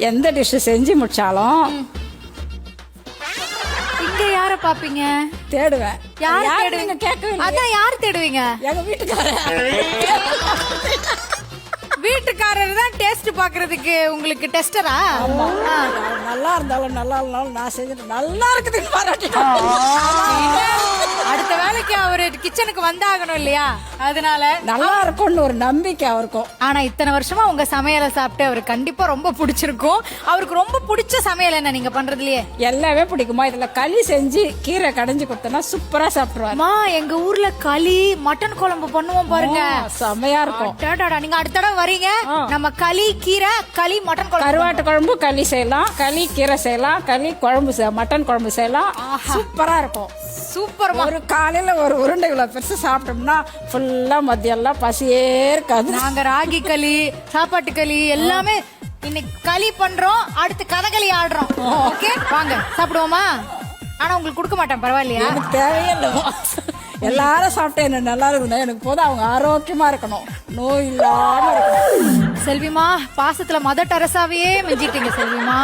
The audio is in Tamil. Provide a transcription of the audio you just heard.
எந்த டிஷ் செஞ்சு முடிச்சாலும் இங்க யார பாப்பீங்க? தேடுவேன். யார் யாரு தேடுவீங்க? நீங்க கேட்கவே அதான் யார் தேடுவீங்க? எங்க வீட்டுக்காரர். வீட்டுக்காரர் தான் டேஸ்ட் பாக்குறதுக்கு உங்களுக்கு டெஸ்டரா? நல்லா இருந்தாலும் நல்லா இல்லைனாலும் நான் செஞ்சுட்டு நல்லா இருக்குதுன்னு பாராட்டினா அடுத்த வேலைக்கு அவரு கிச்சனுக்கு வந்தாகணும் இல்லையா? அதனால நல்லா இருக்கும்னு ஒரு நம்பிக்கை அவருக்கும். ஆனா இத்தனை வருஷமா உங்க சமையலை சாப்பிட்டு அவருக்கு கண்டிப்பா ரொம்ப பிடிச்சிருக்கும். அவருக்கு ரொம்ப பிடிச்ச சமையல் என்ன நீங்க பண்றதுலயே? எல்லாமே பிடிக்குமா. இதுல களி செஞ்சு கீரை கடைஞ்சு கொடுத்தனா சூப்பரா சாப்பிடுவாரு. அம்மா எங்க ஊர்ல களி மட்டன் குழம்பு பண்ணுவோம் பாருங்க, செமையா இருக்கும். நீங்க அடுத்த தடவை வரீங்க, நம்ம களி கீரை களி மட்டன் குழம்பு, கருவாட்டு குழம்பு களி செய்யலாம், களி கீரை செய்யலாம், களி குழம்பு மட்டன் குழம்பு செய்யலாம். சூப்பரா இருக்கும். சூப்பர். ஒரு காலையில ஒரு உருண்டை இவ்வளவு பெருசு சாப்பிட்டோம்னா ஃபுல்லா மதியம் எல்லாம் பசியே இருக்காது. நாங்க ராகி களி சாப்பாட்டு களி எல்லாமே இன்னைக்கு களி பண்றோம், அடுத்து கதகளி ஆடுறோம். ஓகே வாங்க சாப்பிடுவோமா? ஆனா உங்களுக்கு கொடுக்க மாட்டேன், பரவாயில்லையா? எனக்கு தேவையில்லை. எல்லாரும் சாப்பிட்டு என்ன நல்லா இருக்கணும், எனக்கு போதும். அவங்க ஆரோக்கியமா இருக்கணும், நோய் இல்லாம இருக்கணும். செல்விமா பாசத்துல மதர் டெரசாவையே மிஞ்சிட்டீங்க செல்விமா.